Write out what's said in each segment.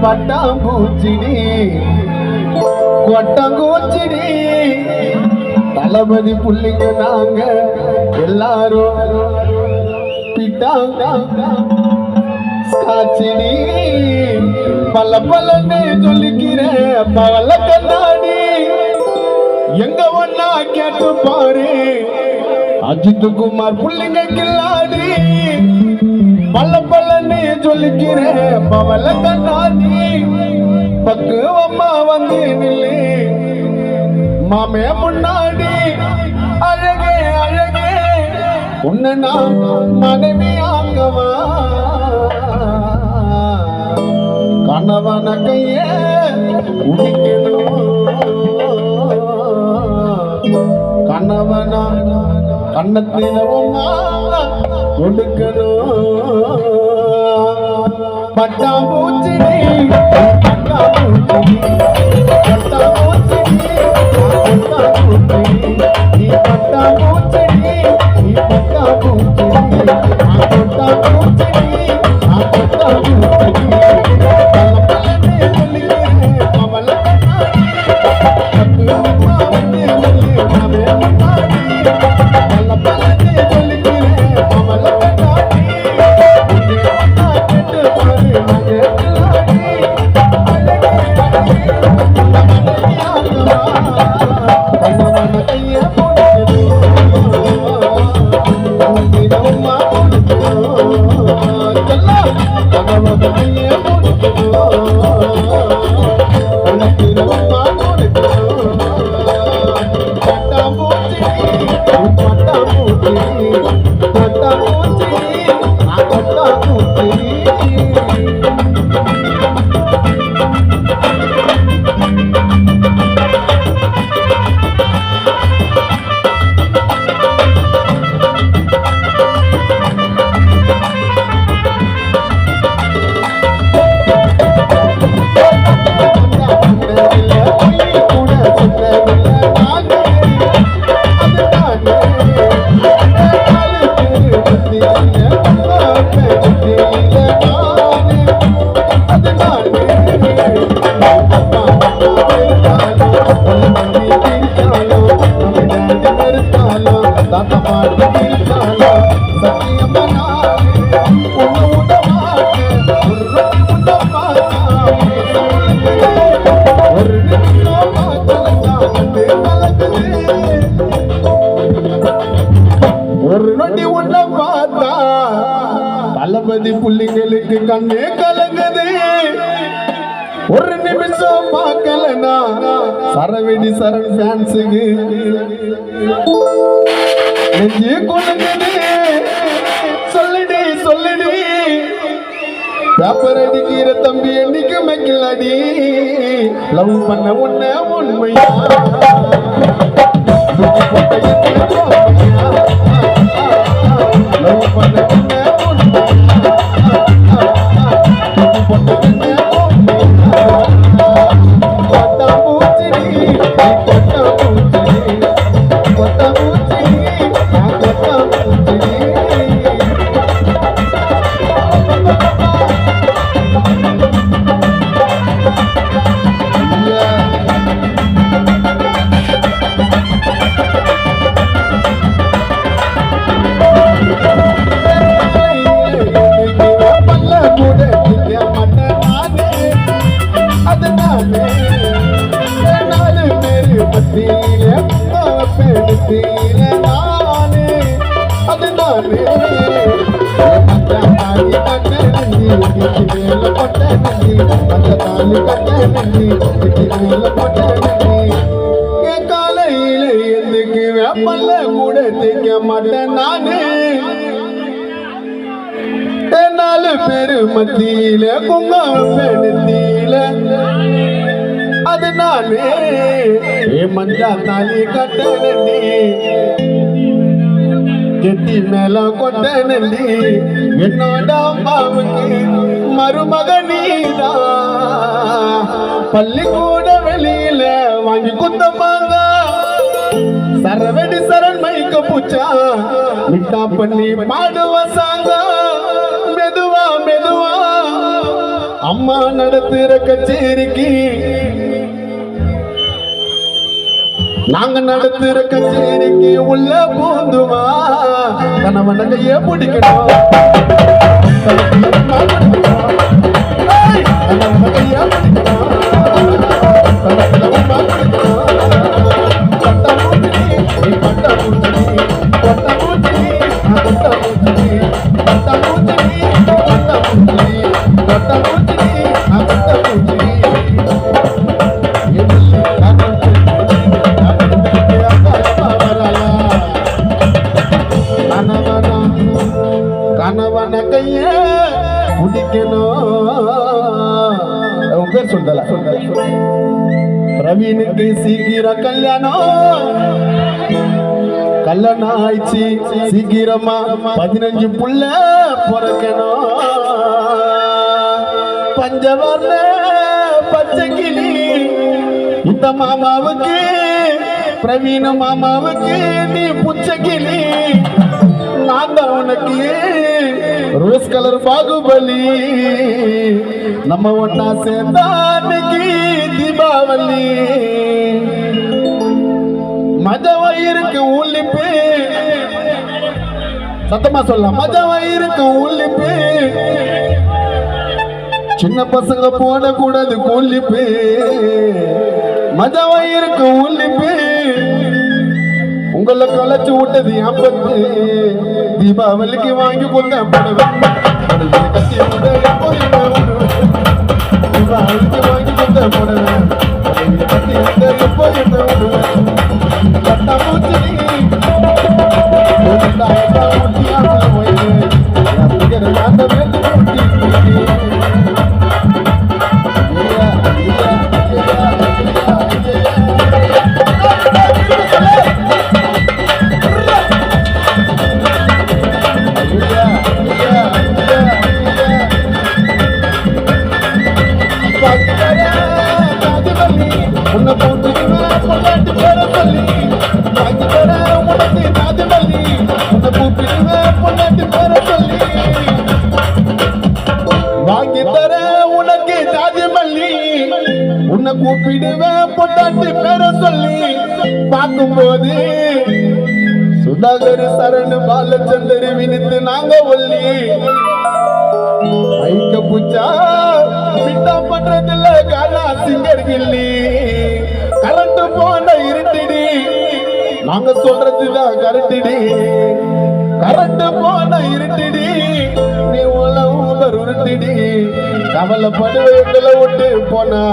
பட்டாம்பூச்சிடி கொட்டங்கூச்சிடி தளபதி புள்ளிங்க நாங்க எல்லாரும் பிட்டாங்க காட்சிடி பல பலன்னு சொல்லிக்கிறேன் பகல கண்ணாடி எங்க ஒன்னா கேட்டு பாரு அஜித் குமார் புள்ளிங்க கில்லாடி பல பலன்னு சொல்லிக்கிறேன் பவல கண்ணாடி பக்குவம்மா வந்து நில்லு மாமே முன்னாடி அழகே அழகே உன்னை நான் மனைவி ஆங்கவா கணவன கைய உடிக்கணும் கணவனா கண்ணத்தினவுமா கொடுக்கணும் பட்டாம்பூச்சிடி பட்டாம்பூச்சிடி பட்டாம்பூச்சிடி நீ பட்டாம்பூச்சிடி நீ பட்டாம்பூச்சிடி பட்டாம்பூச்சிடி பட்டாம்பூச்சிடி தளபதி புள்ளிங்களுக்கு கண்ணே கலங்குது ஒரு நிமிஷம் பார்க்கலனா சரவெடி சரண் ஃபேன்ஸுக்கு நெஞ்சு கொள்ளுங்குது சொல்லுடி சொல்லுடி பேப்பர் அடிக்கிற தம்பி என்னைக்கு மைக்கலடி லவ் பண்ண உன்ன உண்மையா லவ் பண்ண காலையில எதுக்கு வேப்பல்ல கூட தைக்க மாட்டேன் நானு நாலு பேரு மத்தியில குங்கத்தில அது நானே மஞ்சா தாலி கட்டணி கெட்டி மேல கொட்டணி என்னோட அம்மாவுக்கு மருமக நீதா பள்ளிக்கூட வெளியில வாங்கி குத்தமாங்க சரவெடி சரண் மைக்க பூச்சா மிட்டா பண்ணி பாடுவ சாங்க மெதுவா மெதுவா அம்மா நடத்துற கச்சேரிக்கு நாங்க நடத்துற கச்சேரிக்கு உள்ள பூந்துமா கணவன கைய பிடிக்கணும் கணவன கைய பிடிக்கணும் கணவன கைய பிடிக்கணும் பேர் சொல்லல பிரவீனுக்கு சீக்கிரம் கல்யாணம் ஆயிடுச்சு சீக்கிரமா 15 புள்ள பிறக்கணும் பஞ்சவர்ண பச்சைக்கிளி இந்த மாமாவுக்கு பிரவீன மாமாவுக்கு நீ புச்சக்கிளி நான் தான் உனக்கு ரோஸ் கலர் பாகுபலி நம்ம ஒன்னா சேர்ந்தா அன்னைக்கு தீபாவளி மஜ வயிறுக்கு உள்ளிப்பு சத்தமா சொல்லலாம் மஜ வயிறுக்கு உள்ளிப்பு சின்ன பசங்க போடக்கூடாது கொல்லிப்பு மஜ வயிறுக்கு உள்ளிப்பு உங்களை கலைச்சு விட்டது ஆபத்து தீபாவளிக்கு வாங்கி கொண்ட தீபாவளிக்கு வாங்கி கொண்ட வாங்கி தர உனக்கு ஜாதி மல்லி உன்னை கூப்பிடுவேன் பொண்டாட்டி பேர சொல்லி பார்க்கும்போது சுதாகர் சரண் பாலச்சந்தர் வினித்து நாங்க ஒல்லி ஐக்க புச்சா பிட்டா பண்றதுல காலா சிங்கர் கில்லி கரண்ட் போன இருட்டிடி நாங்க சொல்றதுதான் கரண்டிடி கரண்ட் போன இருட்டிடி நீ ஊபர் உருட்டிடி கவலைப்படுவ எங்களை விட்டு போனா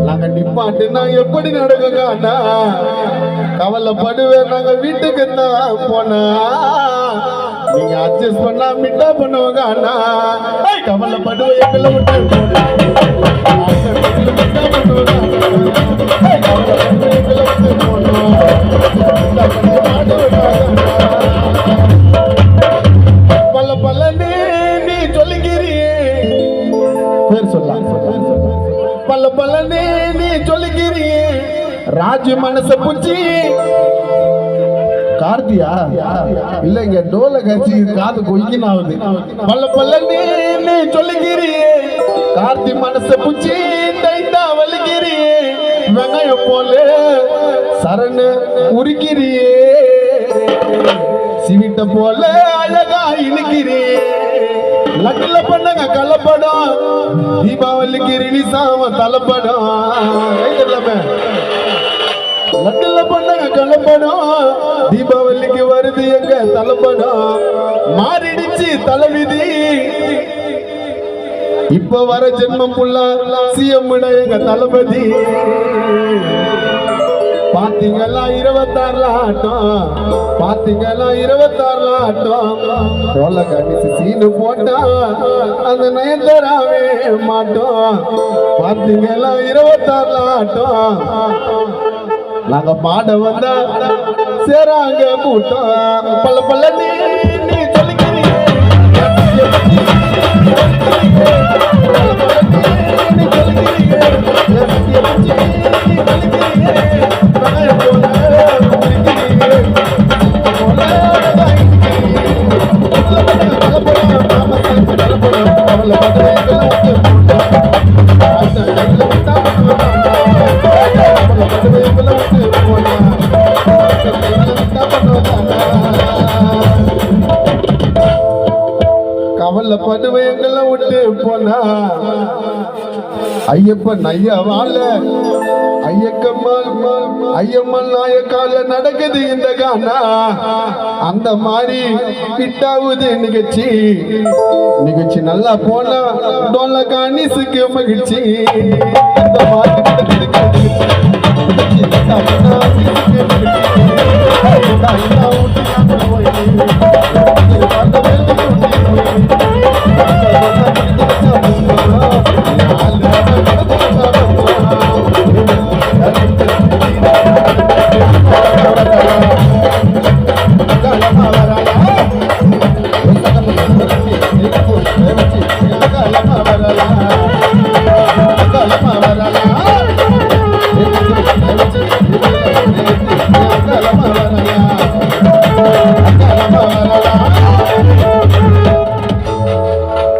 நாங்க நிப்பாட்டு நான் எப்படி நடக்குங்கண்ணா கவலைப்படுவேன் நாங்க வீட்டுக்கு தான் போனா நீங்க அட்ஜஸ்ட் பண்ணா மிட்டா பண்ணுவாங்க அண்ணா கவலைப்படுவ எங்களை விட்டு பல்ல பல்லன்னு நீ சொல்லிக்கிறியே பேர் சொல்லலாம் பல்ல பல்லன்னு நீ சொல்லிக்கிறியே ராஜு மனச புச்சி கார்த்தியா இல்லைங்க டோல கட்சி காது கொய்கினாவது பல்ல பல்லன்னு நீ சொல்லிக்கிறியே கார்த்தி மனச புச்சி டைட்டா வலிக்கிறியே வெங்காயம் போல சரணு உருக்கிறியே சிவிட்ட போல அழகா இழுக்கிறியே லட்டுல பண்ணங்க கலப்படம் தீபாவளிக்கு ரிலீஸ் ஆகும் தலைப்படம் லட்டுல பண்ணங்க கலப்படம் தீபாவளிக்கு வருது எங்க தலைப்படம் மாறிடுச்சு தலைவிதி இப்ப வர ஜென்மம் புள்ளா சிஎம் எங்க தளபதி பாத்தீங்களா 26 ஆட்டம் பாத்தீங்களா 26 ஆட்டம் ரோல கடிச்சு சீனு போட்டா அந்த நயன்தாராவே மாட்டோம் பாத்தீங்களா 26 ஆட்டம் நாங்க பாட வந்தா சேராங்க கூட்டம் பல்ல பல்ல நீ சொல்லிக்கிறீங்க Hola, ஐயப்பன் ஐயா வாழ ஐயம்மன் நாயக்கால நடக்குது இந்த கானா அந்த மாதிரி பிட்டாவுது நிகழ்ச்சி நல்லா போனா டோல காணிசுக்கு மகிழ்ச்சி இந்த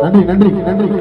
நன்றி நன்றி நன்றி.